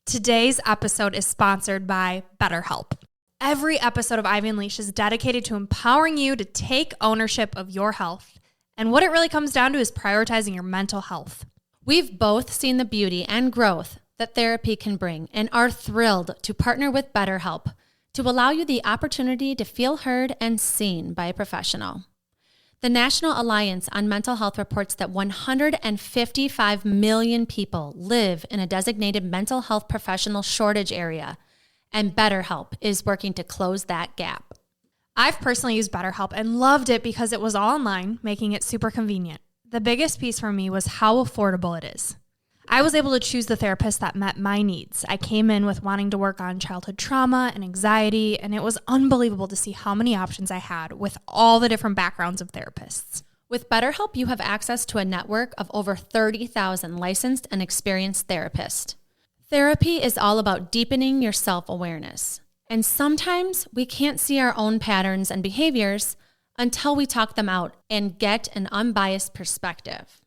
Today's episode is sponsored by BetterHelp. Every episode of Ivy Unleashed is dedicated to empowering you to take ownership of your health. And what it really comes down to is prioritizing your mental health. We've both seen the beauty and growth that therapy can bring and are thrilled to partner with BetterHelp to allow you the opportunity to feel heard and seen by a professional. The National Alliance on Mental Health reports that 155 million people live in a designated mental health professional shortage area, and BetterHelp is working to close that gap. I've personally used BetterHelp and loved it because it was all online, making it super convenient. The biggest piece for me was how affordable it is. I was able to choose the therapist that met my needs. I came in with wanting to work on childhood trauma and anxiety, and it was unbelievable to see how many options I had with all the different backgrounds of therapists. With BetterHelp, you have access to a network of over 30,000 licensed and experienced therapists. Therapy is all about deepening your self-awareness. And sometimes we can't see our own patterns and behaviors until we talk them out and get an unbiased perspective.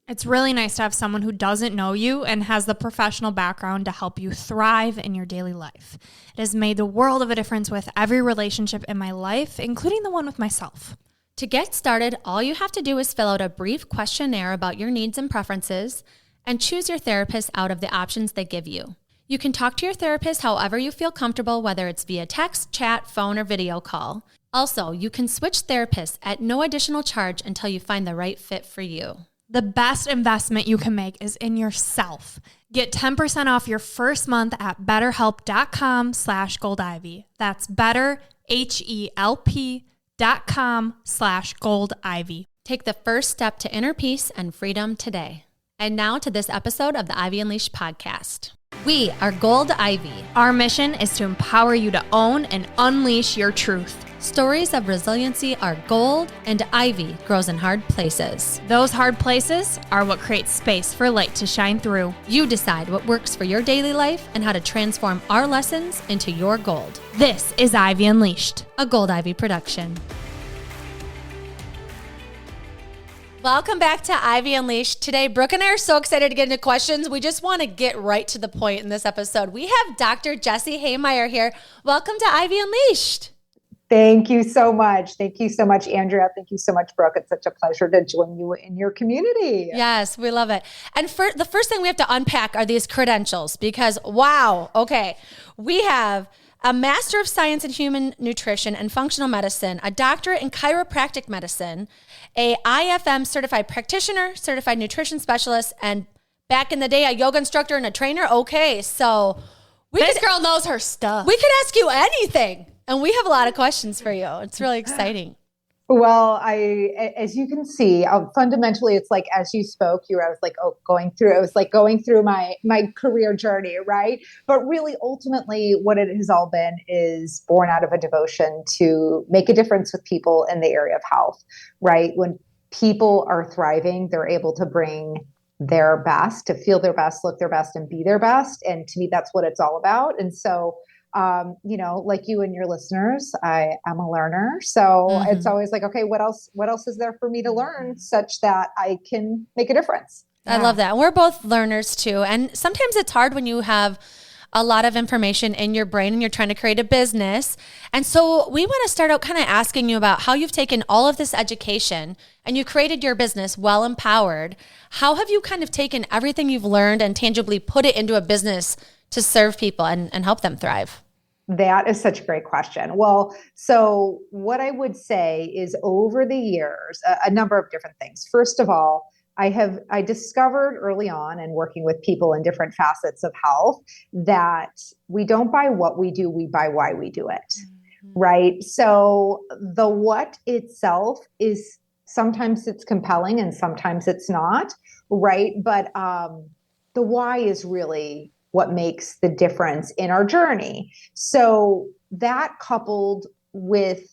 It's really nice to have someone who doesn't know you and has the professional background to help you thrive in your daily life. It has made the world of a difference with every relationship in my life, including the one with myself. To get started, all you have to do is fill out a brief questionnaire about your needs and preferences and choose your therapist out of the options they give you. You can talk to your therapist however you feel comfortable, whether it's via text, chat, phone, or video call. Also, you can switch therapists at no additional charge until you find the right fit for you. The best investment you can make is in yourself. Get 10% off your first month at betterhelp.com/goldivy. That's betterhelp.com/goldivy. Take the first step to inner peace and freedom today. And now to this episode of the Ivy Unleashed podcast. We are Gold Ivy. Our mission is to empower you to own and unleash your truth. Stories of resiliency are gold, and ivy grows in hard places. Those hard places are what creates space for light to shine through. You decide what works for your daily life and how to transform our lessons into your gold. This is Ivy Unleashed, a Gold Ivy production. Welcome back to Ivy Unleashed. Today, Brooke and I are so excited to get into questions. We just want to get right to the point in this episode. We have Dr. Jessie Hehmeyer here. Welcome to Ivy Unleashed. Thank you so much. Thank you so much, Andrea. Thank you so much, Brooke. It's such a pleasure to join you in your community. Yes, we love it. And for the first thing we have to unpack are these credentials because, wow, okay, we have a Master of Science in Human Nutrition and Functional Medicine, a doctorate in chiropractic medicine, a IFM certified practitioner, certified nutrition specialist, and back in the day, a yoga instructor and a trainer. Okay, so this girl knows her stuff. We could ask you anything. And we have a lot of questions for you. It's really exciting. Well, as you can see, fundamentally, it's like, as you spoke, I was like going through my career journey, right? But really, ultimately, what it has all been is born out of a devotion to make a difference with people in the area of health, right? When people are thriving, they're able to bring their best, to feel their best, look their best, and be their best. And to me, that's what it's all about. And so, like you and your listeners, I am a learner. So It's always like, okay, what else is there for me to learn such that I can make a difference? I love that. And we're both learners too. And sometimes it's hard when you have a lot of information in your brain and you're trying to create a business. And so we want to start out kind of asking you about how you've taken all of this education and you created your business Well Empowered. How have you kind of taken everything you've learned and tangibly put it into a business to serve people and help them thrive? That is such a great question. Well, so what I would say is over the years, a number of different things. First of all, I discovered early on in working with people in different facets of health that we don't buy what we do, we buy why we do it, right? So the what itself is sometimes it's compelling and sometimes it's not, right? But the why is really what makes the difference in our journey. So that coupled with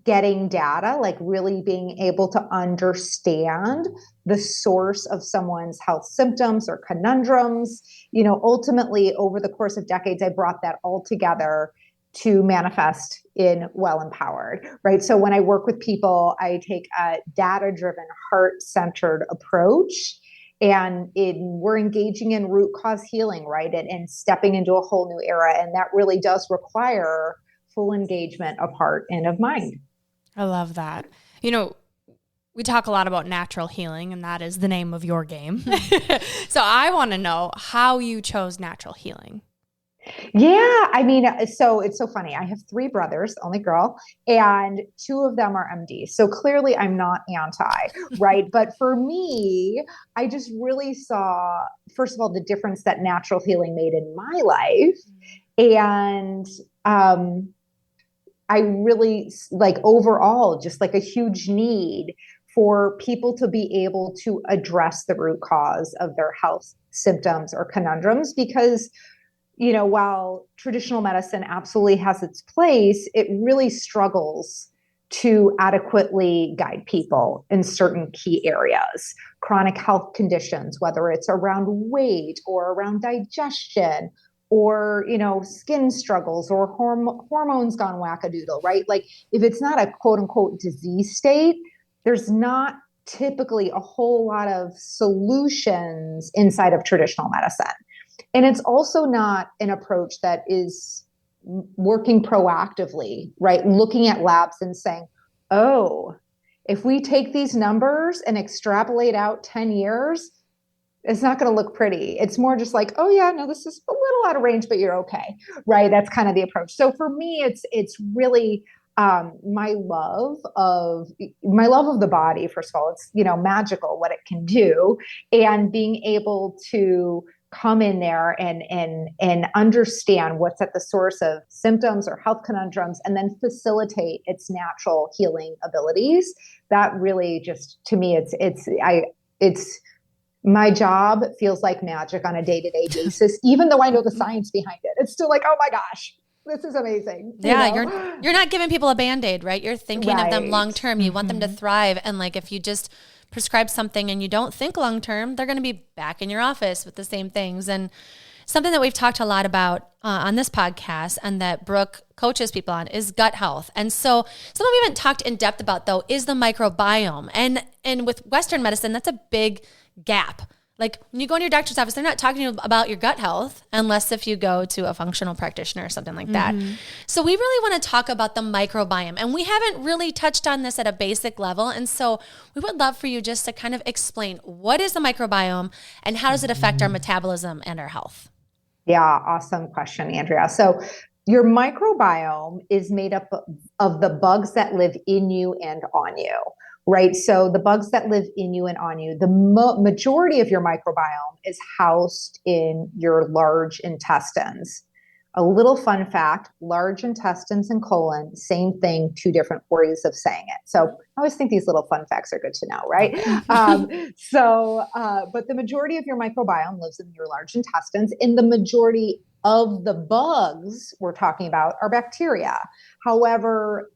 getting data, like really being able to understand the source of someone's health symptoms or conundrums, ultimately over the course of decades, I brought that all together to manifest in Well Empowered, right? So when I work with people, I take a data-driven, heart-centered approach. we're engaging in root cause healing, right? And stepping into a whole new era. And that really does require full engagement of heart and of mind. I love that. You know, we talk a lot about natural healing, and that is the name of your game. So I want to know how you chose natural healing. Yeah, I mean, so it's so funny. I have 3 brothers, only girl, and 2 of them are MDs. So clearly I'm not anti, right? But for me, I just really saw, first of all, the difference that natural healing made in my life. And I really like overall, just like a huge need for people to be able to address the root cause of their health symptoms or conundrums, because while traditional medicine absolutely has its place, it really struggles to adequately guide people in certain key areas. Chronic health conditions, whether it's around weight or around digestion or, skin struggles or hormones gone wackadoodle, right? Like if it's not a quote unquote disease state, there's not typically a whole lot of solutions inside of traditional medicine. And it's also not an approach that is working proactively, right? Looking at labs and saying, oh, if we take these numbers and extrapolate out 10 years, it's not going to look pretty. It's more just like, oh yeah, no, this is a little out of range, but you're okay, right? That's kind of the approach. So for me, it's really my love of the body. First of all, it's magical what it can do, and being able to come in there and understand what's at the source of symptoms or health conundrums, and then facilitate its natural healing abilities. That really just, to me, it's my job feels like magic on a day-to-day basis, even though I know the science behind it. It's still like, oh my gosh, this is amazing. Yeah, you're not giving people a Band-Aid, right? You're thinking of them long-term. You want them to thrive. And like, if you just prescribe something and you don't think long-term, they're going to be back in your office with the same things. And something that we've talked a lot about on this podcast, and that Brooke coaches people on, is gut health. And so something we haven't talked in depth about, though, is the microbiome. And with Western medicine, that's a big gap. Like when you go in your doctor's office, they're not talking to you about your gut health unless if you go to a functional practitioner or something like that. So we really want to talk about the microbiome, and we haven't really touched on this at a basic level. And so we would love for you just to kind of explain, what is the microbiome and how does it affect our metabolism and our health? Yeah, awesome question, Andrea. So your microbiome is made up of the bugs that live in you and on you. Right. So the bugs that live in you and on you, the majority of your microbiome is housed in your large intestines. A little fun fact, large intestines and colon, same thing, 2 different ways of saying it. So I always think these little fun facts are good to know, right? But the majority of your microbiome lives in your large intestines, and the majority of the bugs we're talking about are bacteria. However,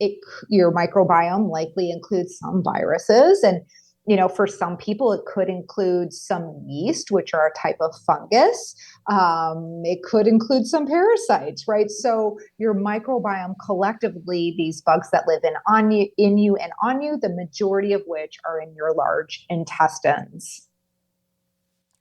your microbiome likely includes some viruses, and for some people, it could include some yeast, which are a type of fungus. It could include some parasites, right? So your microbiome collectively, these bugs that live in you and on you, the majority of which are in your large intestines.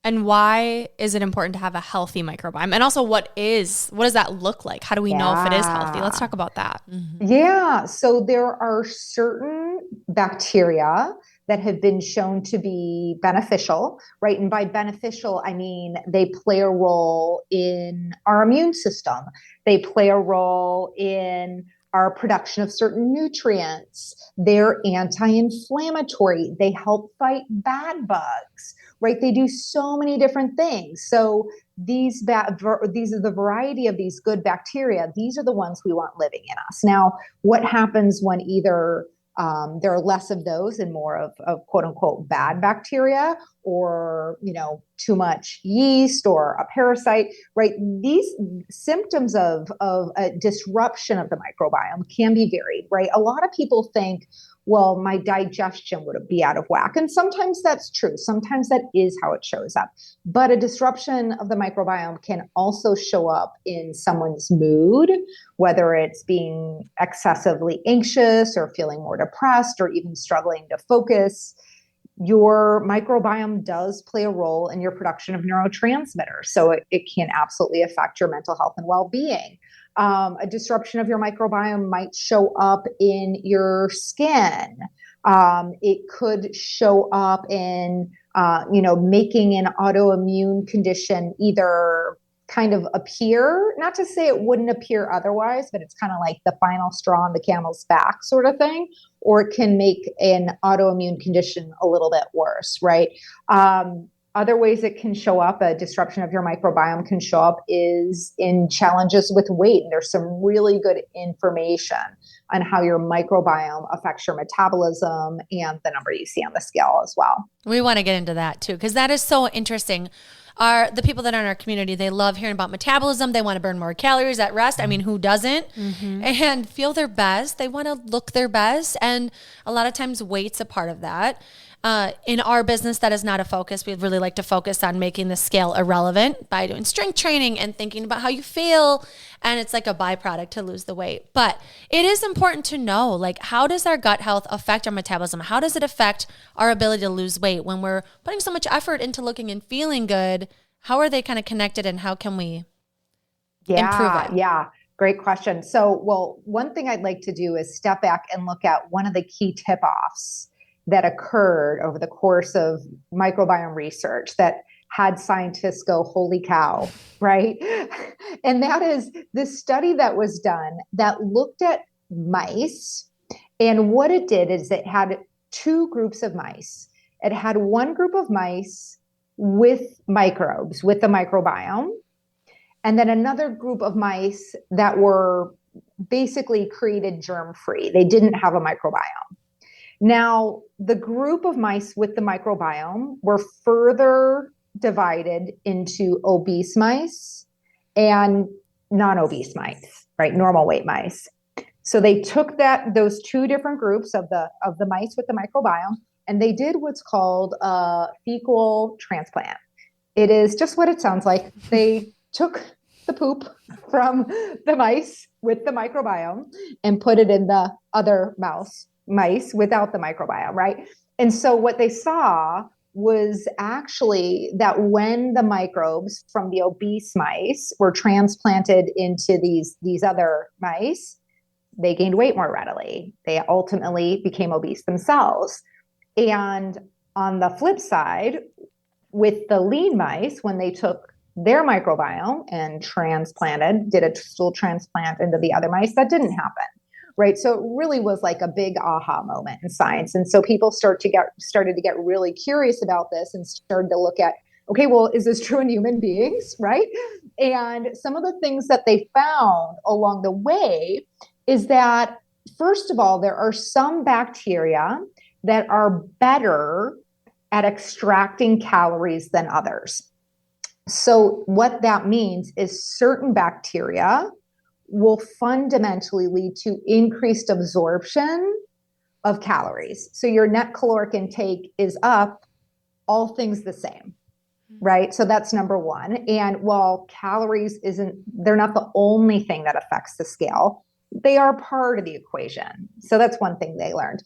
And why is it important to have a healthy microbiome? And also, what does that look like? How do we know if it is healthy? Let's talk about that. Yeah. So there are certain bacteria that have been shown to be beneficial, right? And by beneficial, I mean they play a role in our immune system. They play a role in our production of certain nutrients. They're anti-inflammatory. They help fight bad bugs, right? They do so many different things. So these are the variety of these good bacteria. These are the ones we want living in us. Now, what happens when either there are less of those and more of quote unquote bad bacteria, or, too much yeast or a parasite, right? These symptoms of a disruption of the microbiome can be varied, right? A lot of people think, well, my digestion would be out of whack. And sometimes that's true. Sometimes that is how it shows up. But a disruption of the microbiome can also show up in someone's mood, whether it's being excessively anxious or feeling more depressed or even struggling to focus. your microbiome does play a role in your production of neurotransmitters. So it can absolutely affect your mental health and well-being. A disruption of your microbiome might show up in your skin. It could show up in, making an autoimmune condition either kind of appear, not to say it wouldn't appear otherwise, but it's kind of like the final straw on the camel's back sort of thing, or it can make an autoimmune condition a little bit worse, right? Other ways it can show up, a disruption of your microbiome can show up is in challenges with weight. And there's some really good information on how your microbiome affects your metabolism and the number you see on the scale as well. We want to get into that too, because that is so interesting. The people that are in our community, they love hearing about metabolism. They want to burn more calories at rest. I mean, who doesn't? Mm-hmm. And feel their best. They want to look their best. And a lot of times weight's a part of that. In our business, that is not a focus. We'd really like to focus on making the scale irrelevant by doing strength training and thinking about how you feel. And it's like a byproduct to lose the weight. But it is important to know, like, how does our gut health affect our metabolism? How does it affect our ability to lose weight when we're putting so much effort into looking and feeling good? How are they kind of connected, and how can we improve it? Yeah. Great question. So, one thing I'd like to do is step back and look at one of the key tip-offs that occurred over the course of microbiome research that had scientists go, holy cow, right? And that is this study that was done that looked at mice. And what it did is it had two groups of mice. It had one group of mice with microbes, with the microbiome, and then another group of mice that were basically created germ-free. They didn't have a microbiome. Now, the group of mice with the microbiome were further divided into obese mice and non-obese mice, right? Normal weight mice. So they took those two different groups of the mice with the microbiome, and they did what's called a fecal transplant. It is just what it sounds like. They took the poop from the mice with the microbiome and put it in the other mice without the microbiome, right? And so what they saw was actually that when the microbes from the obese mice were transplanted into these other mice, they gained weight more readily. They ultimately became obese themselves. And on the flip side, with the lean mice, when they took their microbiome and did a stool transplant into the other mice, that didn't happen. Right. So it really was like a big aha moment in science. And so people started to get really curious about this and started to look at, okay, well, is this true in human beings? Right. And some of the things that they found along the way is that, first of all, there are some bacteria that are better at extracting calories than others. So what that means is certain bacteria will fundamentally lead to increased absorption of calories. So your net caloric intake is up, all things the same, right? So that's number one. And while calories they're not the only thing that affects the scale, they are part of the equation. So that's one thing they learned.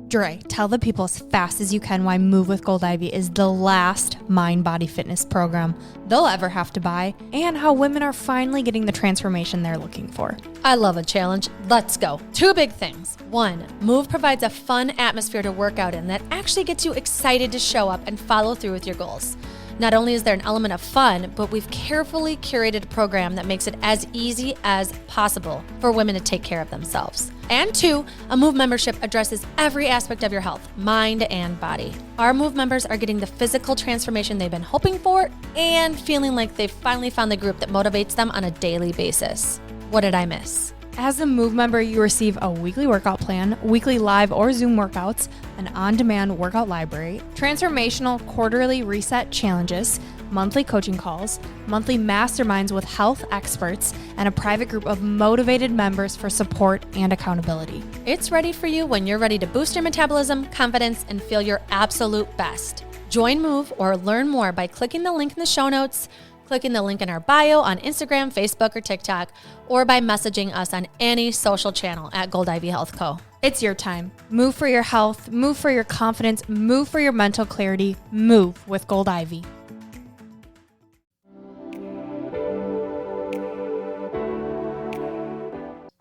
Dre, tell the people as fast as you can why Move with Gold Ivy is the last mind-body fitness program they'll ever have to buy, and how women are finally getting the transformation they're looking for. I love a challenge. Let's go. Two big things. One, Move provides a fun atmosphere to work out in that actually gets you excited to show up and follow through with your goals. Not only is there an element of fun, but we've carefully curated a program that makes it as easy as possible for women to take care of themselves. And two, a Move membership addresses every aspect of your health, mind and body. Our Move members are getting the physical transformation they've been hoping for and feeling like they've finally found the group that motivates them on a daily basis. What did I miss? As a Move member, you receive a weekly workout plan, weekly live or Zoom workouts, an on-demand workout library, transformational quarterly reset challenges, monthly coaching calls, monthly masterminds with health experts, and a private group of motivated members for support and accountability. It's ready for you when you're ready to boost your metabolism, confidence, and feel your absolute best. Join Move or learn more by clicking the link in the show notes. clicking the link in our bio on Instagram, Facebook, or TikTok, or by messaging us on any social channel at Gold Ivy Health Co. It's your time. Move for your health, move for your confidence, move for your mental clarity, move with Gold Ivy.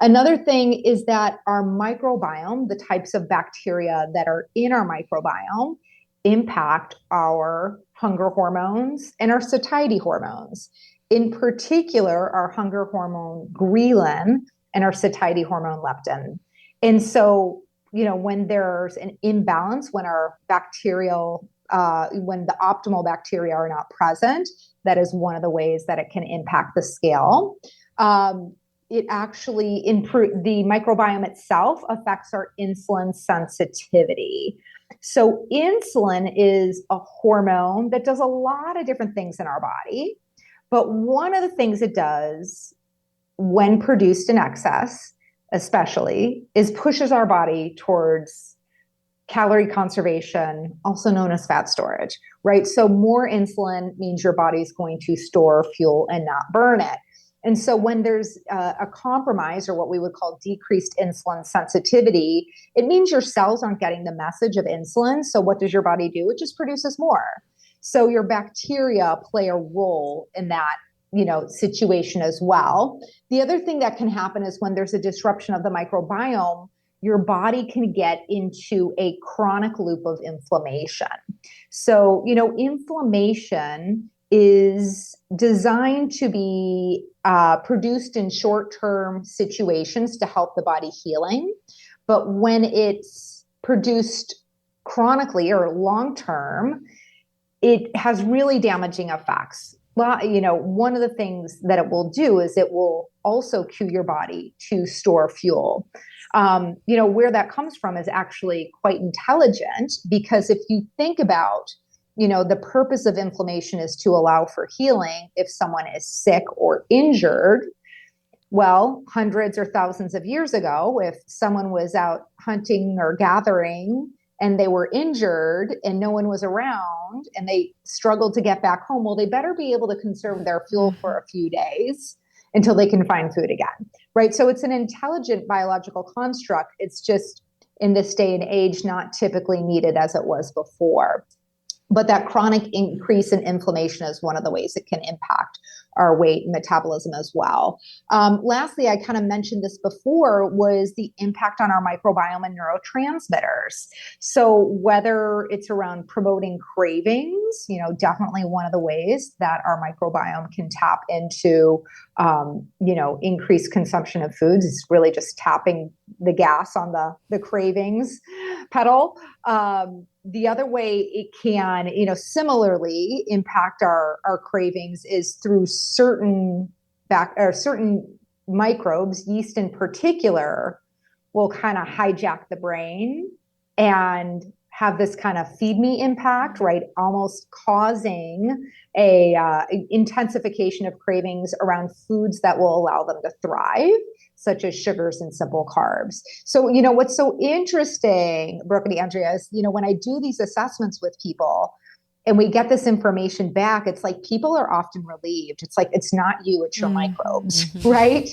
Another thing is that our microbiome, the types of bacteria that are in our microbiome, impact our hunger hormones and our satiety hormones. In particular, our hunger hormone ghrelin and our satiety hormone leptin. And so, when there's an imbalance, when our bacterial, when the optimal bacteria are not present, that is one of the ways that it can impact the scale. It actually the microbiome itself affects our insulin sensitivity. So insulin is a hormone that does a lot of different things in our body. But one of the things it does when produced in excess, especially, is pushes our body towards calorie conservation, also known as fat storage, right? So more insulin means your body's going to store fuel and not burn it. And so when there's a compromise, or what we would call decreased insulin sensitivity, it means your cells aren't getting the message of insulin. So what does your body do? It just produces more. So your bacteria play a role in that, situation as well. The other thing that can happen is when there's a disruption of the microbiome, your body can get into a chronic loop of inflammation. So, inflammation is designed to be produced in short-term situations to help the body healing. But when it's produced chronically or long-term, it has really damaging effects. Well, one of the things that it will do is it will also cue your body to store fuel. Where that comes from is actually quite intelligent, because if you think about the purpose of inflammation is to allow for healing if someone is sick or injured. Well, hundreds or thousands of years ago, if someone was out hunting or gathering and they were injured and no one was around and they struggled to get back home, well, they better be able to conserve their fuel for a few days until they can find food again, right? So it's an intelligent biological construct. It's just in this day and age not typically needed as it was before. But that chronic increase in inflammation is one of the ways it can impact our weight and metabolism as well. Lastly, I kind of mentioned this before, was the impact on our microbiome and neurotransmitters. So whether it's around promoting cravings, definitely one of the ways that our microbiome can tap into, increased consumption of foods is really just tapping the gas on the cravings pedal. The other way it can, similarly impact our cravings is through certain microbes, yeast in particular, will kind of hijack the brain and have this kind of feed me impact, right? Almost causing a intensification of cravings around foods that will allow them to thrive, such as sugars and simple carbs. So, what's so interesting, Brooke and Andrea, is, when I do these assessments with people and we get this information back, it's like people are often relieved. It's like, it's not you, it's your microbes, right?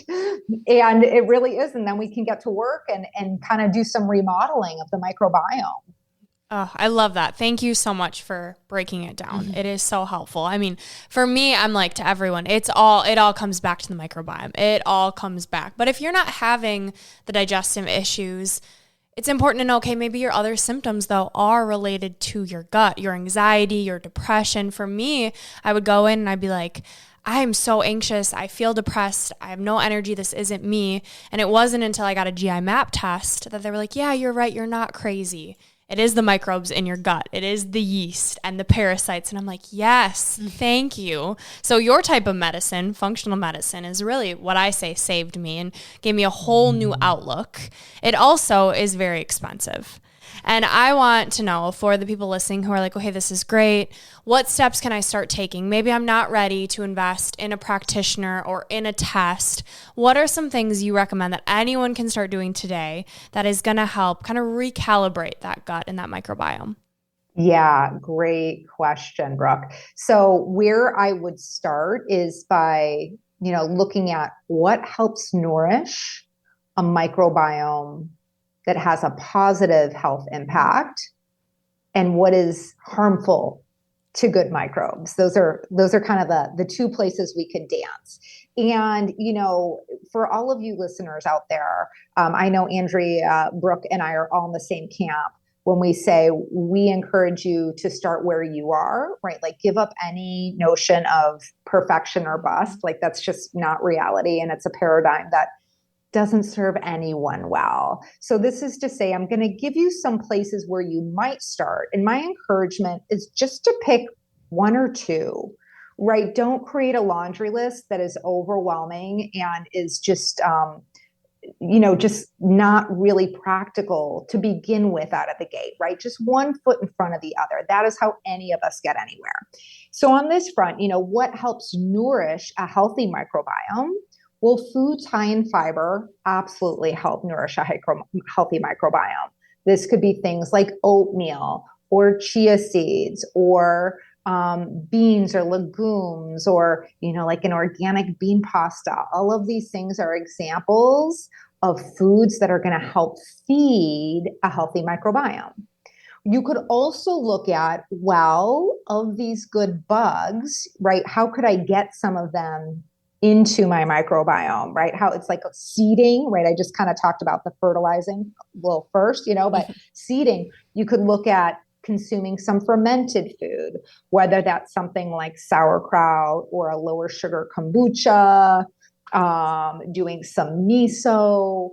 And it really is. And then we can get to work and kind of do some remodeling of the microbiome. Oh, I love that. Thank you so much for breaking it down. Mm-hmm. It is so helpful. I mean, for me, I'm like, to everyone, it all comes back to the microbiome. It all comes back. But if you're not having the digestive issues, it's important to know, okay, maybe your other symptoms though are related to your gut, your anxiety, your depression. For me, I would go in and I'd be like, I am so anxious. I feel depressed. I have no energy. This isn't me. And it wasn't until I got a GI map test that they were like, yeah, you're right. You're not crazy. It is the microbes in your gut. It is the yeast and the parasites. And I'm like, yes, thank you. So your type of medicine, functional medicine, is really what I say saved me and gave me a whole new outlook. It also is very expensive. And I want to know, for the people listening who are like, okay, this is great, what steps can I start taking? Maybe I'm not ready to invest in a practitioner or in a test. What are some things you recommend that anyone can start doing today that is going to help kind of recalibrate that gut and that microbiome? Yeah, great question, Brooke. So where I would start is by, looking at what helps nourish a microbiome that has a positive health impact and what is harmful to good microbes. Those are kind of the two places we could dance. And for all of you listeners out there, I know Andrea, Brooke, and I are all in the same camp when we say we encourage you to start where you are, right? Like give up any notion of perfection or bust. Like that's just not reality, and it's a paradigm that doesn't serve anyone well. So this is to say, I'm going to give you some places where you might start. And my encouragement is just to pick one or two, right? Don't create a laundry list that is overwhelming and is just, just not really practical to begin with out of the gate, right? Just one foot in front of the other. That is how any of us get anywhere. So on this front, what helps nourish a healthy microbiome? Well, foods high in fiber absolutely help nourish a healthy microbiome. This could be things like oatmeal or chia seeds or beans or legumes or, like an organic bean pasta. All of these things are examples of foods that are going to help feed a healthy microbiome. You could also look at, of these good bugs, right? How could I get some of them into my microbiome, right? How it's like seeding, right? I just kind of talked about the fertilizing first, but seeding, you could look at consuming some fermented food, whether that's something like sauerkraut or a lower sugar kombucha, doing some miso.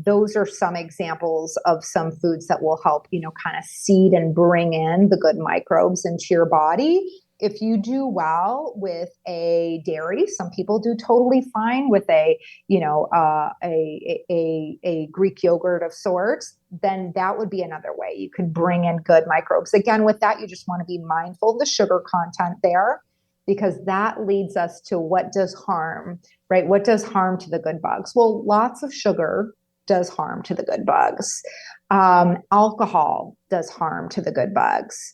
Those are some examples of some foods that will help, kind of seed and bring in the good microbes into your body. If you do well with a dairy, some people do totally fine with a Greek yogurt of sorts, then that would be another way you could bring in good microbes. Again, with that, you just want to be mindful of the sugar content there, because that leads us to what does harm, right? What does harm to the good bugs? Well, lots of sugar does harm to the good bugs. Alcohol does harm to the good bugs.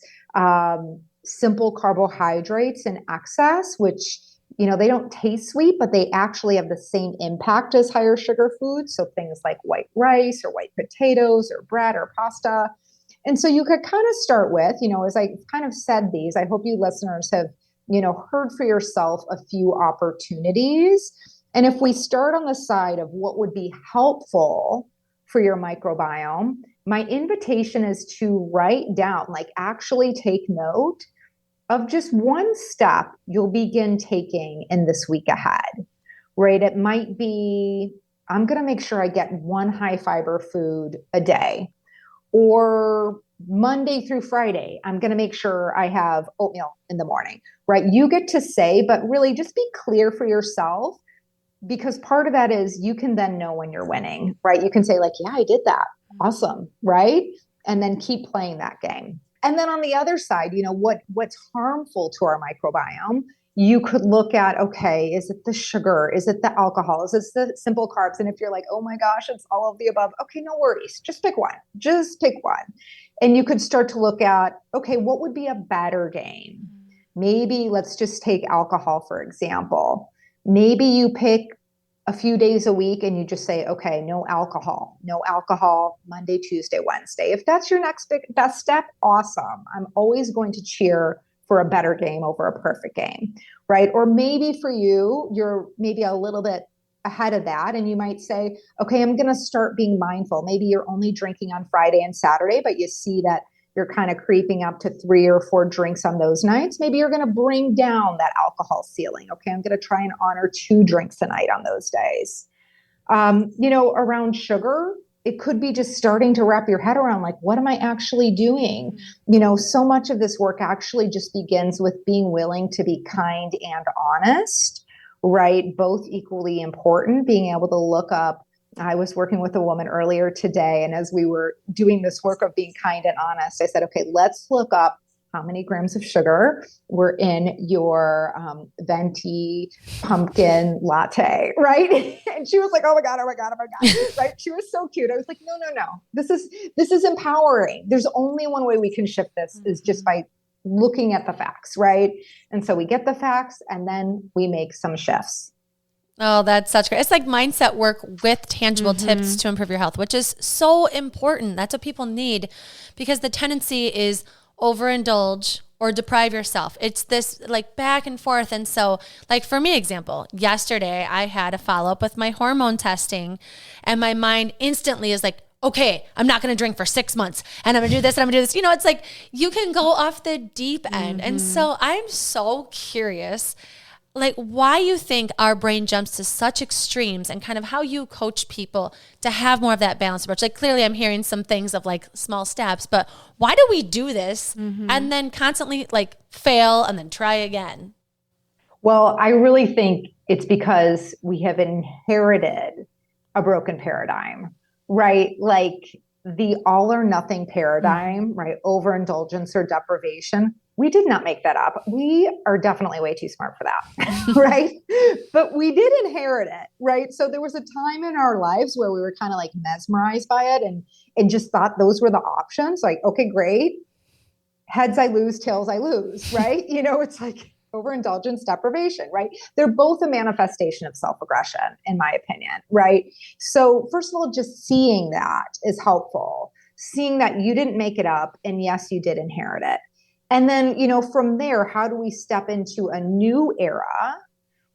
Simple carbohydrates in excess, which, they don't taste sweet, but they actually have the same impact as higher sugar foods. So things like white rice or white potatoes or bread or pasta. And so you could kind of start with, as I kind of said these, I hope you listeners have, heard for yourself a few opportunities. And if we start on the side of what would be helpful for your microbiome, my invitation is to write down, like actually take note of just one step you'll begin taking in this week ahead, right? It might be, I'm going to make sure I get one high fiber food a day, or Monday through Friday, I'm going to make sure I have oatmeal in the morning, right? You get to say, but really just be clear for yourself, because part of that is you can then know when you're winning, right? You can say like, yeah, I did that. Awesome. Right. And then keep playing that game. And then on the other side, what's harmful to our microbiome, you could look at, okay, is it the sugar? Is it the alcohol? Is it the simple carbs? And if you're like, oh my gosh, it's all of the above. Okay, no worries. Just pick one. And you could start to look at, okay, what would be a better game? Maybe let's just take alcohol, for example. Maybe you pick a few days a week and you just say, okay, no alcohol, Monday, Tuesday, Wednesday. If that's your next best step, awesome. I'm always going to cheer for a better game over a perfect game, right? Or maybe for you, you're maybe a little bit ahead of that and you might say, okay, I'm going to start being mindful. Maybe you're only drinking on Friday and Saturday, but you see that you're kind of creeping up to 3 or 4 drinks on those nights. Maybe you're going to bring down that alcohol ceiling. Okay, I'm going to try and honor 2 drinks a night on those days. Around sugar, it could be just starting to wrap your head around, like, what am I actually doing? So much of this work actually just begins with being willing to be kind and honest, right? Both equally important, being able to look up. I was working with a woman earlier today, and as we were doing this work of being kind and honest, I said, okay, let's look up how many grams of sugar were in your venti pumpkin latte, right? And she was like, oh my God, oh my God, oh my God, right? She was so cute. I was like, no, no, no. This is empowering. There's only one way we can shift this is just by looking at the facts, right? And so we get the facts and then we make some shifts. Oh, that's such great. It's like mindset work with tangible tips to improve your health, which is so important. That's what people need, because the tendency is overindulge or deprive yourself. It's this like back and forth. And so like for me, example, yesterday I had a follow-up with my hormone testing and my mind instantly is like, okay, I'm not going to drink for 6 months and I'm going to do this and I'm going to do this. You know, it's like you can go off the deep end. And so I'm so curious, like why you think our brain jumps to such extremes and kind of how you coach people to have more of that balanced approach. Like clearly I'm hearing some things of like small steps, but why do we do this and then constantly like fail and then try again? Well, I really think it's because we have inherited a broken paradigm, right? Like the all or nothing paradigm, right? Overindulgence or deprivation. We did not make that up. We are definitely way too smart for that, right? But we did inherit it, right? So there was a time in our lives where we were kind of like mesmerized by it and just thought those were the options. Like, okay, great. Heads I lose, tails I lose, right? You know, it's like overindulgence, deprivation, right? They're both a manifestation of self-aggression, in my opinion, right? So first of all, just seeing that is helpful. Seeing that you didn't make it up and yes, you did inherit it. And then, you know, from there, how do we step into a new era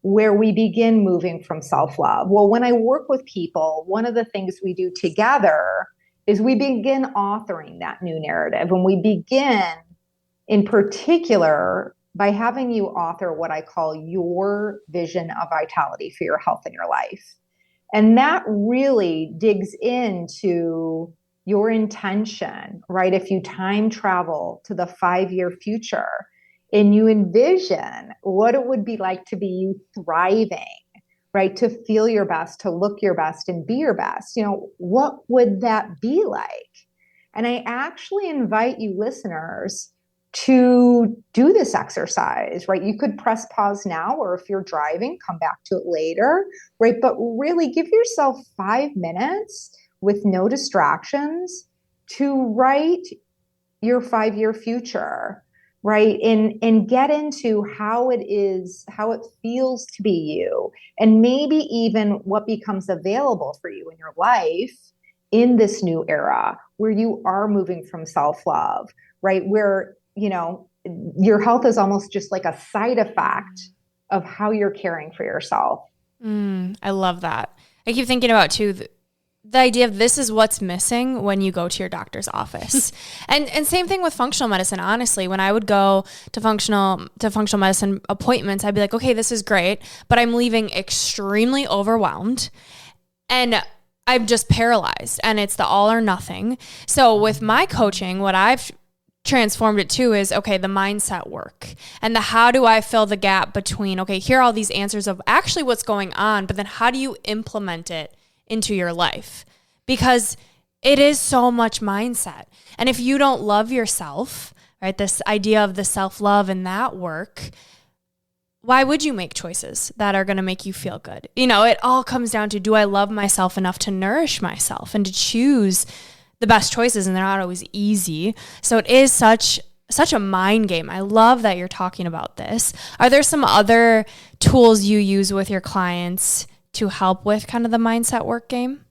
where we begin moving from self-love? Well, when I work with people, one of the things we do together is we begin authoring that new narrative. And we begin in particular by having you author what I call your vision of vitality for your health and your life. And that really digs into your intention, right? If you time travel to the 5-year future and you envision what it would be like to be you thriving, right? To feel your best, to look your best and be your best, you know, what would that be like? And I actually invite you listeners to do this exercise, right? You could press pause now, or if you're driving, come back to it later, right? But really give yourself 5 minutes with no distractions to write your 5-year future, right? And get into how it is, how it feels to be you, and maybe even what becomes available for you in your life in this new era where you are moving from self-love, right? Where, you know, your health is almost just like a side effect of how you're caring for yourself. I love that. I keep thinking about too, the idea of this is what's missing when you go to your doctor's office. and same thing with functional medicine. Honestly, when I would go to functional medicine appointments, I'd be like, okay, this is great, but I'm leaving extremely overwhelmed and I'm just paralyzed, and it's the all or nothing. So with my coaching, what I've transformed it to is, okay, the mindset work and the how do I fill the gap between, okay, here are all these answers of actually what's going on, but then how do you implement it into your life? Because it is so much mindset. And if you don't love yourself, right, this idea of the self-love and that work, why would you make choices that are going to make you feel good? You know, it all comes down to, do I love myself enough to nourish myself and to choose the best choices? And they're not always easy. So it is such a mind game. I love that you're talking about this. Are there some other tools you use with your clients to help with kind of the mindset work game?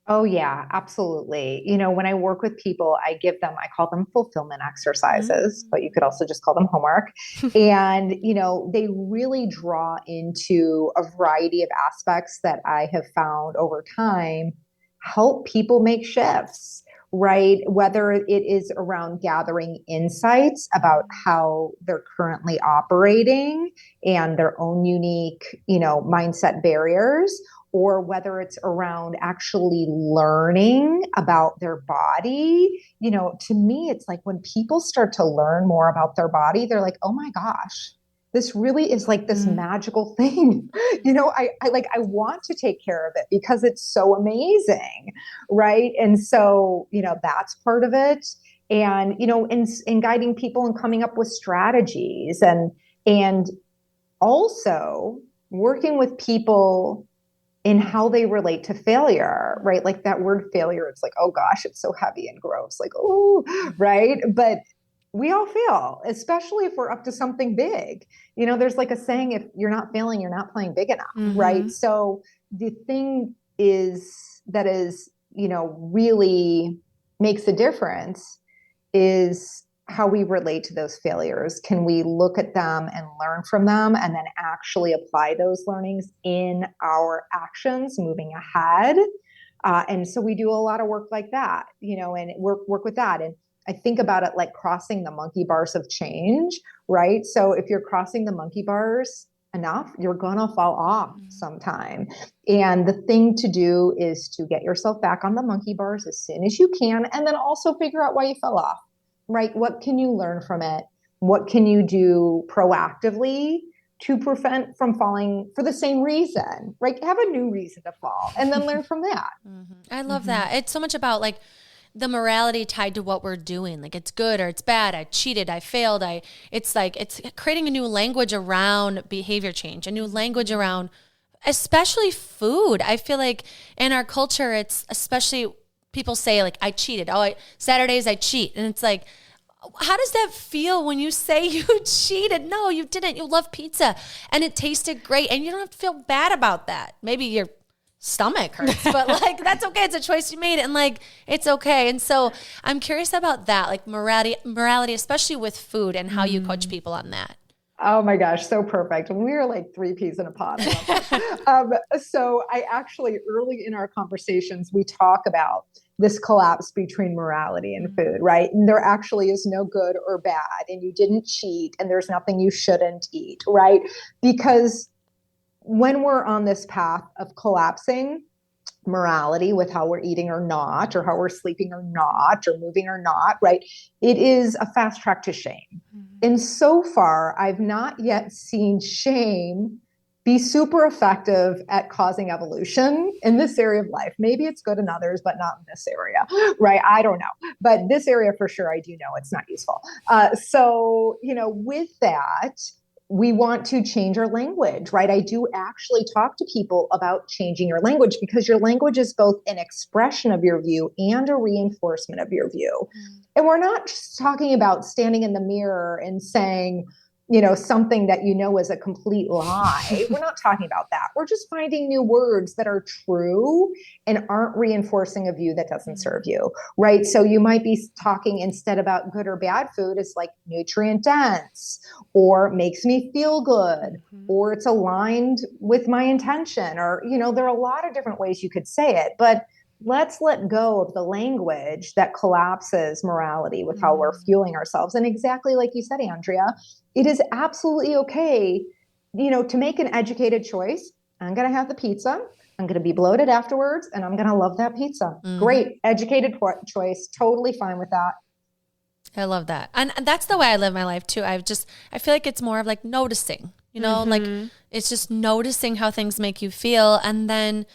Oh yeah, absolutely. You know, when I work with people, I call them fulfillment exercises, but you could also just call them homework. And, you know, they really draw into a variety of aspects that I have found over time help people make shifts, right? Whether it is around gathering insights about how they're currently operating and their own unique, you know, mindset barriers, or whether it's around actually learning about their body. You know, to me, it's like when people start to learn more about their body, they're like, oh my gosh, this really is like this magical thing. You know, I want to take care of it because it's so amazing, right? And so, you know, that's part of it. and, in guiding people and coming up with strategies, and also working with people in how they relate to failure, right? Like that word failure, it's like, oh gosh, it's so heavy and gross, like, oh, right? But we all fail, especially if we're up to something big. There's like a saying, if you're not failing, you're not playing big enough, right? So the thing that is, really makes a difference is how we relate to those failures. Can we look at them and learn from them and then actually apply those learnings in our actions moving ahead? And so we do a lot of work like that, and work with that. And I think about it like crossing the monkey bars of change, right? So if you're crossing the monkey bars enough, you're going to fall off sometime. And the thing to do is to get yourself back on the monkey bars as soon as you can, and then also figure out why you fell off. Right? What can you learn from it? What can you do proactively to prevent from falling for the same reason? Right? Have a new reason to fall and then learn from that. I love that. It's so much about like the morality tied to what we're doing. Like it's good or it's bad. I cheated. I failed. It's creating a new language around behavior change, a new language around especially food. I feel like in our culture, it's especially people say like, I cheated. Saturdays I cheat. And it's like, how does that feel when you say you cheated? No, you didn't. You love pizza and it tasted great. And you don't have to feel bad about that. Maybe your stomach hurts, but like, that's okay. It's a choice you made and like, it's okay. And so I'm curious about that, like morality, especially with food and how you coach people on that. Oh my gosh, so perfect. We're like three peas in a pod. So I actually, early in our conversations, we talk about this collapse between morality and food, right? And there actually is no good or bad, and you didn't cheat, and there's nothing you shouldn't eat, right? Because when we're on this path of collapsing morality with how we're eating or not, or how we're sleeping or not, or moving or not, right? It is a fast track to shame. And so far, I've not yet seen shame be super effective at causing evolution in this area of life. Maybe it's good in others, but not in this area, right? I don't know. But this area for sure, I do know it's not useful. So, with that, we want to change our language, right? I do actually talk to people about changing your language, because your language is both an expression of your view and a reinforcement of your view. And we're not just talking about standing in the mirror and saying, something that is a complete lie. We're not talking about that. We're just finding new words that are true and aren't reinforcing a view that doesn't serve you, right? So you might be talking instead about good or bad food, it's like nutrient dense, or makes me feel good, or it's aligned with my intention, or, there are a lot of different ways you could say it, but let's let go of the language that collapses morality with how we're fueling ourselves. And exactly like you said, Andrea, it is absolutely okay, to make an educated choice. I'm going to have the pizza. I'm going to be bloated afterwards, and I'm going to love that pizza. Great. Educated choice. Totally fine with that. I love that. And that's the way I live my life too. I feel like it's more of like noticing, like it's just noticing how things make you feel, and then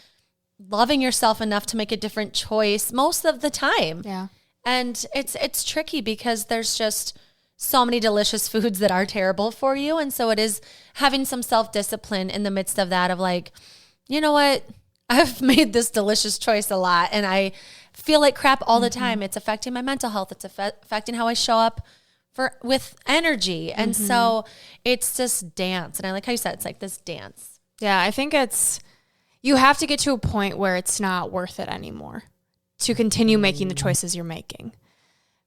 loving yourself enough to make a different choice most of the time. Yeah. And it's tricky because there's just so many delicious foods that are terrible for you. And so it is having some self-discipline in the midst of that, of like, you know what? I've made this delicious choice a lot and I feel like crap all the time. It's affecting my mental health. It's affecting how I show up with energy. And so it's just dance. And I like how you said, it's like this dance. Yeah. I think you have to get to a point where it's not worth it anymore to continue making the choices you're making.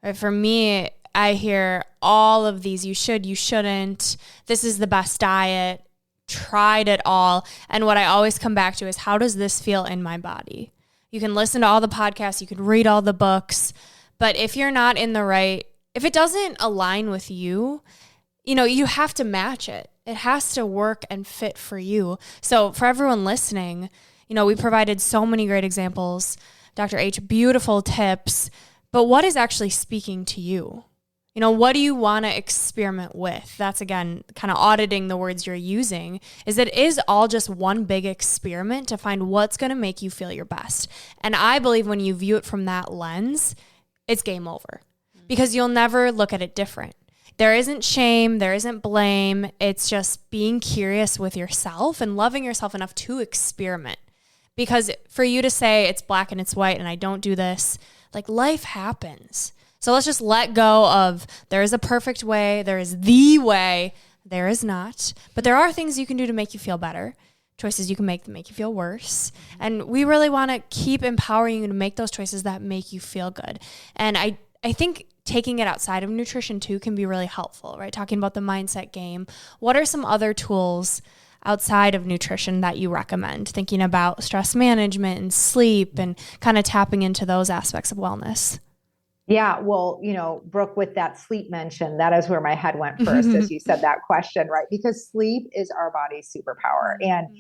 Right? For me, I hear all of these, you should, you shouldn't, this is the best diet, tried it all. And what I always come back to is, how does this feel in my body? You can listen to all the podcasts, you can read all the books, but if you're not in the right, if it doesn't align with you, you have to match it. It has to work and fit for you. So for everyone listening, we provided so many great examples. Dr. H, beautiful tips, but what is actually speaking to you? What do you want to experiment with? That's, again, kind of auditing the words you're using, is that it is all just one big experiment to find what's going to make you feel your best. And I believe when you view it from that lens, it's game over. because you'll never look at it different. There isn't shame. There isn't blame. It's just being curious with yourself and loving yourself enough to experiment. Because for you to say it's black and it's white and I don't do this, like life happens. So let's just let go of there is a perfect way. There is the way. There is not. But there are things you can do to make you feel better. Choices you can make that make you feel worse. And we really want to keep empowering you to make those choices that make you feel good. And I think taking it outside of nutrition too can be really helpful, right? Talking about the mindset game. What are some other tools outside of nutrition that you recommend? Thinking about stress management and sleep and kind of tapping into those aspects of wellness. Yeah, well, Brooke, with that sleep mention, that is where my head went first as you said that question, right? Because sleep is our body's superpower. And,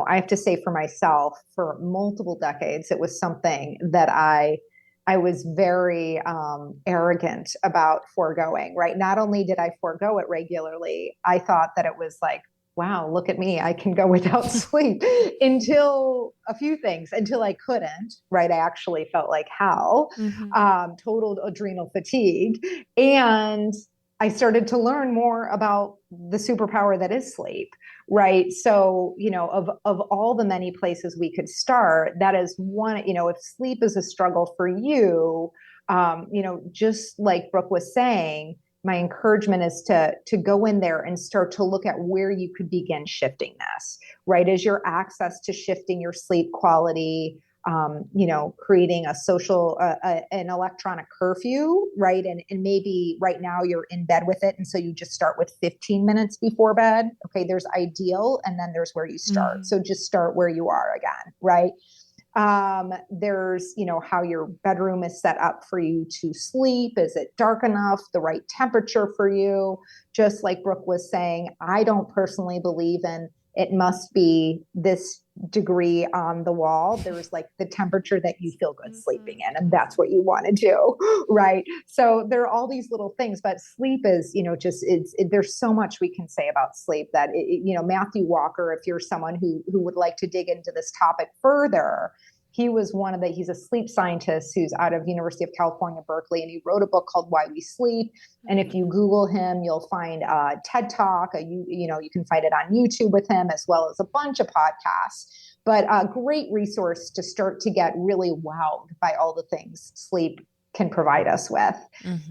I have to say for myself, for multiple decades, it was something that I was very arrogant about foregoing, right? Not only did I forego it regularly, I thought that it was like, wow, look at me, I can go without sleep until I couldn't, right? I actually felt like hell, total adrenal fatigue. And I started to learn more about the superpower that is sleep, right? So, of all the many places we could start, that is one, if sleep is a struggle for you, just like Brooke was saying, my encouragement is to go in there and start to look at where you could begin shifting this, right? Is your access to shifting your sleep quality, creating a social, an electronic curfew, right? And maybe right now you're in bed with it. And so you just start with 15 minutes before bed. Okay. There's ideal. And then there's where you start. So just start where you are again, right? There's, how your bedroom is set up for you to sleep. Is it dark enough, the right temperature for you? Just like Brooke was saying, I don't personally believe in it must be this degree on the wall. There's like the temperature that you feel good sleeping in, and that's what you want to do, right? So there are all these little things, but sleep is, there's so much we can say about sleep that, Matthew Walker, if you're someone who would like to dig into this topic further, he's a sleep scientist who's out of University of California, Berkeley, and he wrote a book called Why We Sleep. And if you Google him, you'll find a TED Talk, you can find it on YouTube with him, as well as a bunch of podcasts, but a great resource to start to get really wowed by all the things sleep can provide us with.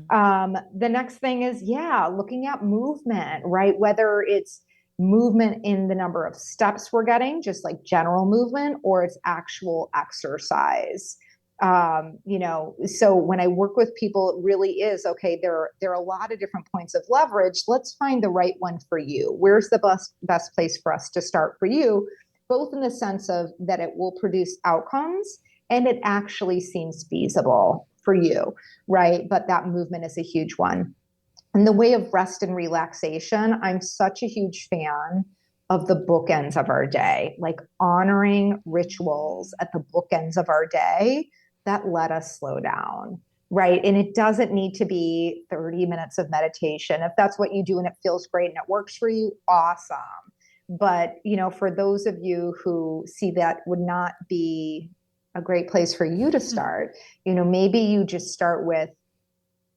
The next thing is, looking at movement, right? Whether it's movement in the number of steps we're getting, just like general movement, or it's actual exercise. So when I work with people, it really is, okay, there are a lot of different points of leverage. Let's find the right one for you. Where's the best place for us to start for you, both in the sense of that it will produce outcomes and it actually seems feasible for you, right? But that movement is a huge one. In the way of rest and relaxation, I'm such a huge fan of the bookends of our day, like honoring rituals at the bookends of our day that let us slow down, right? And it doesn't need to be 30 minutes of meditation. If that's what you do and it feels great and it works for you, awesome. But, for those of you who see that would not be a great place for you to start, maybe you just start with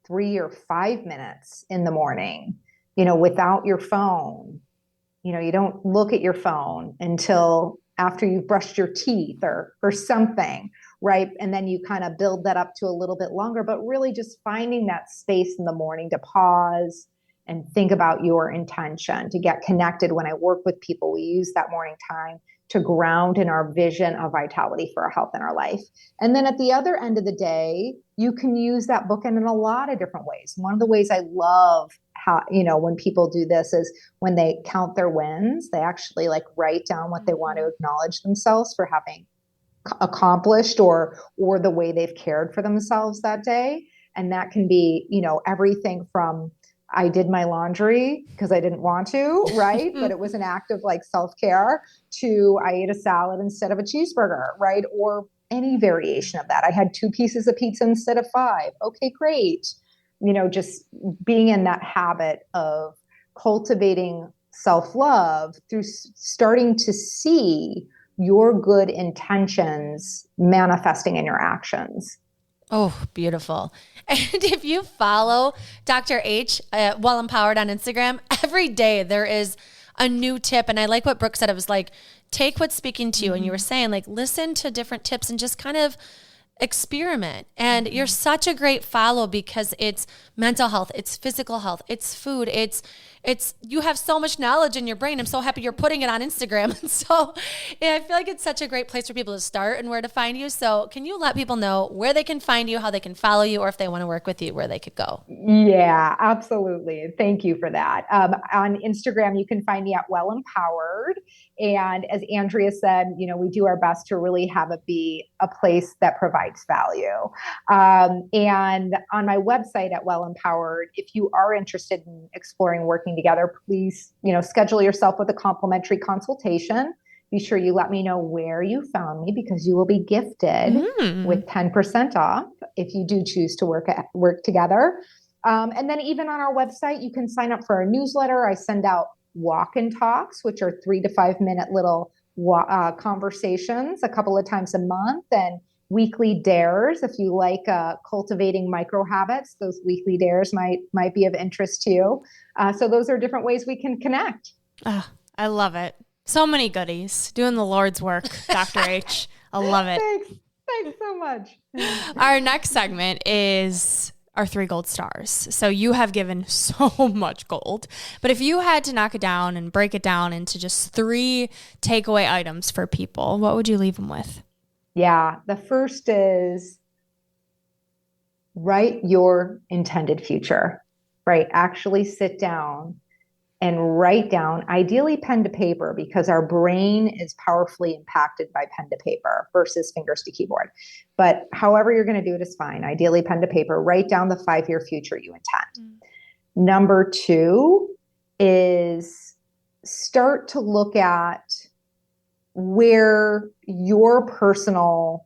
3 or 5 minutes in the morning, without your phone. You don't look at your phone until after you've brushed your teeth or something, right? And then you kind of build that up to a little bit longer, but really just finding that space in the morning to pause and think about your intention, to get connected. When I work with people, we use that morning time to ground in our vision of vitality for our health and our life. And then at the other end of the day, you can use that bookend in a lot of different ways. One of the ways I love how, when people do this is when they count their wins, they actually write down what they want to acknowledge themselves for having accomplished or the way they've cared for themselves that day. And that can be, everything from I did my laundry because I didn't want to, right? But it was an act of self-care, to I ate a salad instead of a cheeseburger, right? Or any variation of that. I had 2 pieces of pizza instead of 5. Okay, great. Just being in that habit of cultivating self-love through starting to see your good intentions manifesting in your actions. Oh, beautiful. And if you follow Dr. H, Well Empowered on Instagram, every day there is a new tip. And I like what Brooke said. It was like, take what's speaking to you. And you were saying like, listen to different tips and just kind of experiment. And you're such a great follow because it's mental health, it's physical health, it's food, it's you have so much knowledge in your brain. I'm so happy you're putting it on Instagram. And so I feel like it's such a great place for people to start and where to find you. So can you let people know where they can find you, how they can follow you, or if they want to work with you, where they could go? Yeah, absolutely. Thank you for that. On Instagram, you can find me at Well Empowered. And as Andrea said, we do our best to really have it be a place that provides value. And on my website at Well Empowered, if you are interested in exploring working together, please, schedule yourself with a complimentary consultation. Be sure you let me know where you found me because you will be gifted with 10% off if you do choose to work together. And then even on our website, you can sign up for our newsletter. I send out walk and talks, which are 3 to 5 minute little conversations a couple of times a month, and weekly dares. If you like cultivating micro habits, those weekly dares might be of interest to you. So those are different ways we can connect. Oh, I love it. So many goodies. Doing the Lord's work, Dr. H. I love it. Thanks so much. Our next segment is our 3 gold stars. So you have given so much gold, but if you had to knock it down and break it down into just 3 takeaway items for people, what would you leave them with? Yeah. The first is write your intended future, right? Actually sit down and write down, ideally pen to paper, because our brain is powerfully impacted by pen to paper versus fingers to keyboard. But however you're going to do it is fine. Ideally pen to paper, write down the 5-year future you intend. Number 2 is start to look at where your personal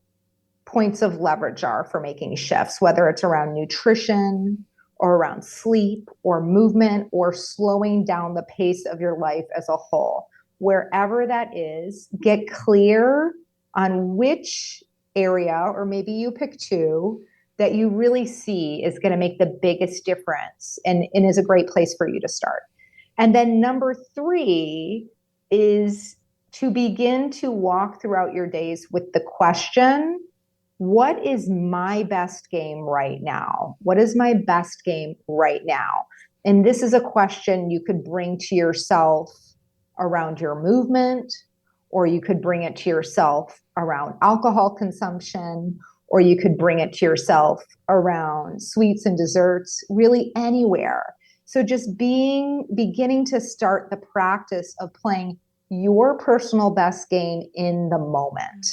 points of leverage are for making shifts, whether it's around nutrition or around sleep or movement or slowing down the pace of your life as a whole. Wherever that is, get clear on which area, or maybe you pick 2, that you really see is going to make the biggest difference and is a great place for you to start. And then number 3 is to begin to walk throughout your days with the question, what is my best game right now? What is my best game right now? And this is a question you could bring to yourself around your movement, or you could bring it to yourself around alcohol consumption, or you could bring it to yourself around sweets and desserts, really anywhere. So just beginning to start the practice of playing your personal best game in the moment.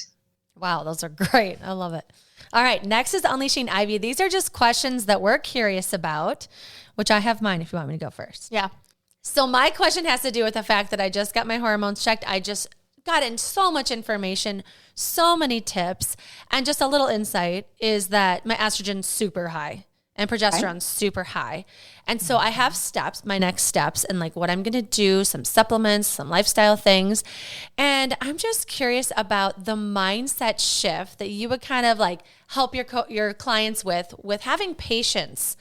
Wow, those are great. I love it. All right, next is Unleashing Ivy. These are just questions that we're curious about, which I have mine if you want me to go first. Yeah. So my question has to do with the fact that I just got my hormones checked. I just got in so much information, so many tips, and just a little insight is that my estrogen's super high and progesterone's super high. And so I have steps, my next steps, and like what I'm going to do, some supplements, some lifestyle things. And I'm just curious about the mindset shift that you would kind of like help your clients with having patience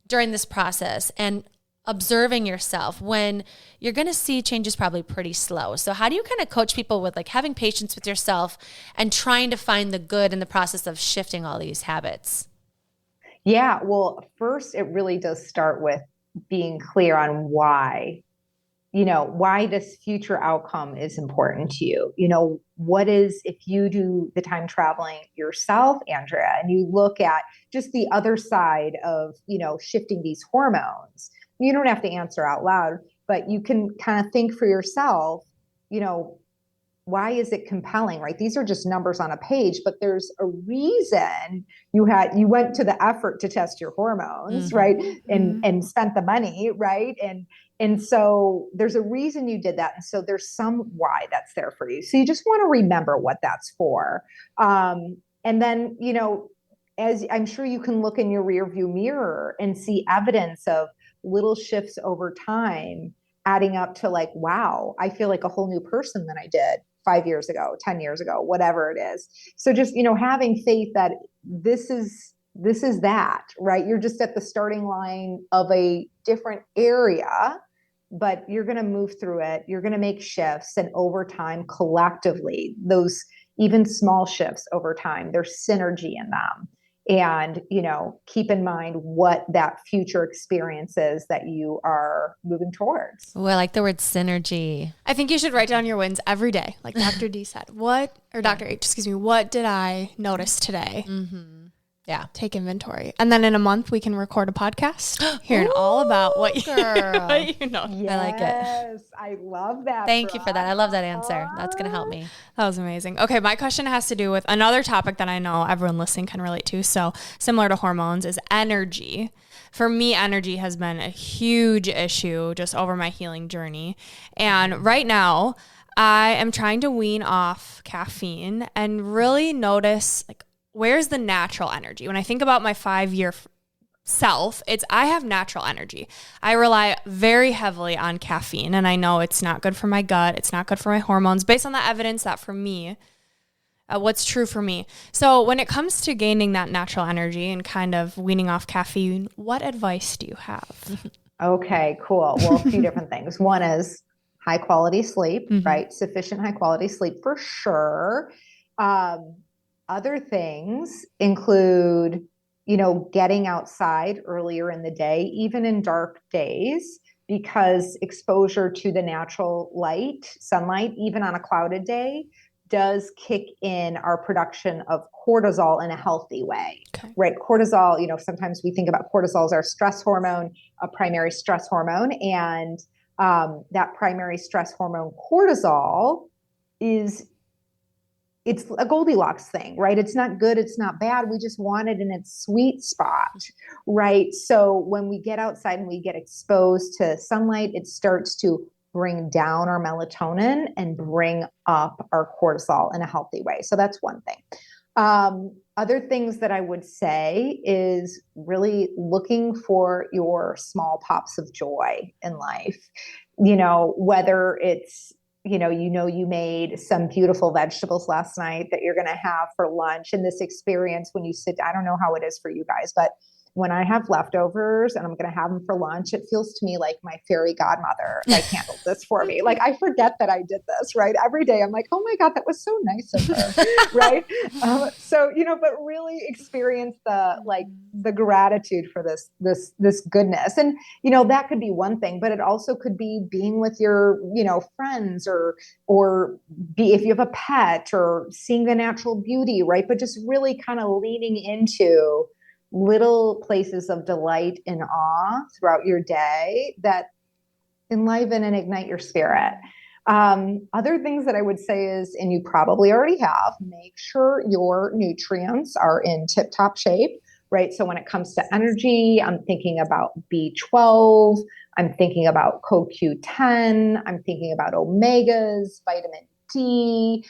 during this process and observing yourself when you're going to see changes probably pretty slow. So how do you kind of coach people with like having patience with yourself and trying to find the good in the process of shifting all these habits? Yeah, well, first, it really does start with being clear on why this future outcome is important to you. What is, if you do the time traveling yourself, Andrea, and you look at just the other side of, shifting these hormones, you don't have to answer out loud, but you can kind of think for yourself, why is it compelling, right? These are just numbers on a page, but there's a reason you went to the effort to test your hormones, right? And spent the money, right? And so there's a reason you did that. And so there's some why that's there for you. So you just want to remember what that's for. And then, as I'm sure you can look in your rearview mirror and see evidence of little shifts over time adding up to like, wow, I feel like a whole new person than I did 5 years ago, 10 years ago, whatever it is. So just, having faith that this is this is that, right? You're just at the starting line of a different area, but you're going to move through it. You're going to make shifts. And over time, collectively, those even small shifts over time, there's synergy in them. And, keep in mind what that future experience is that you are moving towards. Oh, I like the word synergy. I think you should write down your wins every day. Like Dr. D said, Dr. H, what did I notice today? Mm-hmm. Yeah. Take inventory. And then in a month, we can record a podcast hearing all about what you know. Yes, I like it. Yes, I love that. Thank you for that. I love that answer. That's going to help me. That was amazing. Okay, my question has to do with another topic that I know everyone listening can relate to. So similar to hormones is energy. For me, energy has been a huge issue just over my healing journey. And right now, I am trying to wean off caffeine and really notice, like, where's the natural energy? When I think about my 5-year self, I have natural energy. I rely very heavily on caffeine, and I know it's not good for my gut. It's not good for my hormones, based on the evidence that for me, what's true for me. So when it comes to gaining that natural energy and kind of weaning off caffeine, what advice do you have? Okay, cool. Well, a few different things. One is high quality sleep, right? Sufficient high quality sleep for sure. Other things include, getting outside earlier in the day, even in dark days, because exposure to the natural light, sunlight, even on a clouded day, does kick in our production of cortisol in a healthy way, right? Cortisol, sometimes we think about cortisol as our stress hormone, a primary stress hormone. And that primary stress hormone cortisol it's a Goldilocks thing, right? It's not good. It's not bad. We just want it in its sweet spot, right? So when we get outside and we get exposed to sunlight, it starts to bring down our melatonin and bring up our cortisol in a healthy way. So that's one thing. Other things that I would say is really looking for your small pops of joy in life, whether it's you made some beautiful vegetables last night that you're going to have for lunch. And this experience when you I don't know how it is for you guys, but when I have leftovers and I'm going to have them for lunch, it feels to me like my fairy godmother handled this for me. Like I forget that I did this, right? Every day I'm like, oh my God, that was so nice of her, right? But really experience the gratitude for this goodness. And, that could be one thing, but it also could be being with your, friends or be, if you have a pet or seeing the natural beauty, right? But just really kind of leaning into little places of delight and awe throughout your day that enliven and ignite your spirit. Other things that I would say is, and you probably already have, make sure your nutrients are in tip-top shape, right? So when it comes to energy, I'm thinking about B12, I'm thinking about CoQ10, I'm thinking about omegas, vitamin D.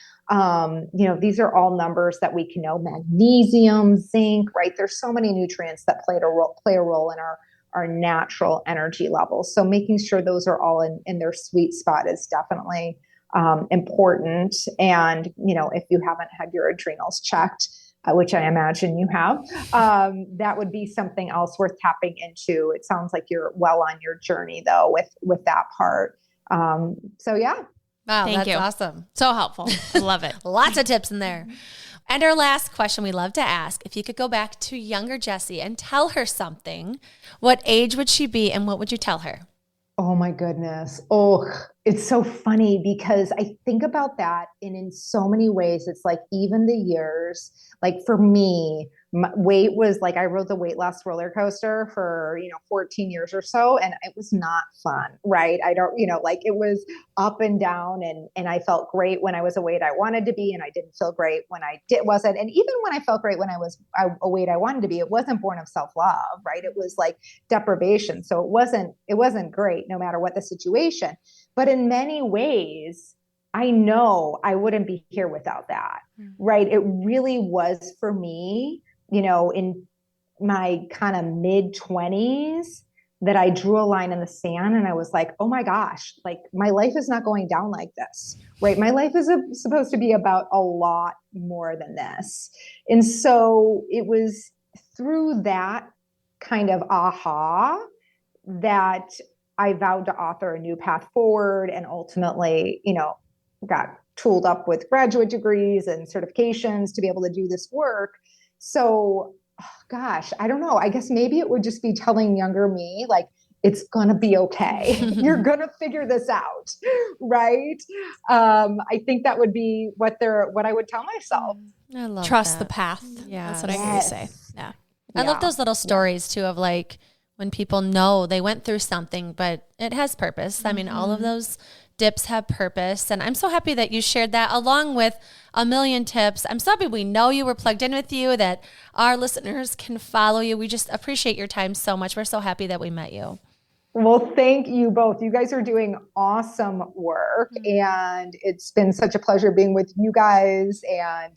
These are all numbers that we can know. Magnesium, zinc, right? There's so many nutrients that play a role in our natural energy levels. So making sure those are all in their sweet spot is definitely important. And, if you haven't had your adrenals checked, which I imagine you have, that would be something else worth tapping into. It sounds like you're well on your journey though with that part. Yeah. Wow, Thank that's you. awesome. So helpful. I love it. Lots of tips in there. And our last question we love to ask, if you could go back to younger Jessie and tell her something, what age would she be and what would you tell her? Oh my goodness. Oh, it's so funny because I think about that and in so many ways, it's like even the years, like for me, my weight was like, I rode the weight loss roller coaster for, 14 years or so. And it was not fun, right? I don't, it was up and down and I felt great when I was a weight I wanted to be. And I didn't feel great when I wasn't. And even when I felt great when I was a weight I wanted to be, it wasn't born of self-love, right? It was like deprivation. So it wasn't great no matter what the situation. But in many ways, I know I wouldn't be here without that, right? It really was for me, in my kind of mid-20s that I drew a line in the sand and I was like, oh my gosh, like my life is not going down like this, right? My life is supposed to be about a lot more than this. And so it was through that kind of aha that I vowed to author a new path forward, and ultimately, got tooled up with graduate degrees and certifications to be able to do this work. So, gosh, I don't know. I guess maybe it would just be telling younger me, like, it's going to be okay. You're going to figure this out. Right. I think that would be what I would tell myself. I love Trust that. the path. Yeah. That's what I hear you say. Yeah. I love those little stories too, of like when people know they went through something, but it has purpose. I mean, all of those dips have purpose. And I'm so happy that you shared that along with a million tips. I'm so happy we know you, we're plugged in with you, that our listeners can follow you. We just appreciate your time so much. We're so happy that we met you. Well, thank you both. You guys are doing awesome work, and it's been such a pleasure being with you guys. And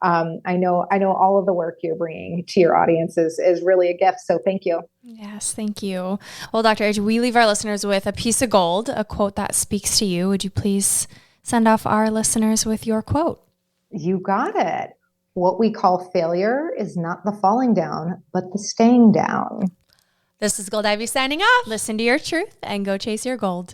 I know all of the work you're bringing to your audience is really a gift. So thank you. Yes, thank you. Well, Dr. H, we leave our listeners with a piece of gold, a quote that speaks to you. Would you please send off our listeners with your quote? You got it. What we call failure is not the falling down, but the staying down. This is Gold Ivy signing off. Listen to your truth and go chase your gold.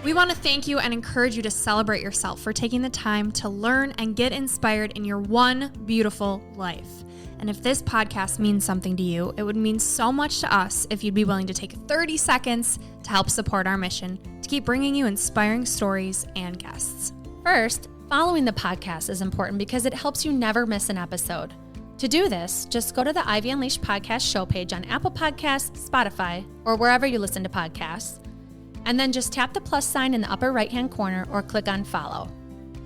We want to thank you and encourage you to celebrate yourself for taking the time to learn and get inspired in your one beautiful life. And if this podcast means something to you, it would mean so much to us if you'd be willing to take 30 seconds to help support our mission to keep bringing you inspiring stories and guests. First, following the podcast is important because it helps you never miss an episode. To do this, just go to the Ivy Unleashed podcast show page on Apple Podcasts, Spotify, or wherever you listen to podcasts, and then just tap the plus sign in the upper right-hand corner or click on follow.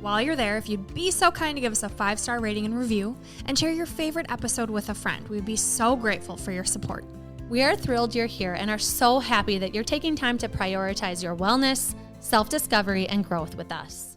While you're there, if you'd be so kind to give us a 5-star rating and review and share your favorite episode with a friend, we'd be so grateful for your support. We are thrilled you're here and are so happy that you're taking time to prioritize your wellness, self-discovery, and growth with us.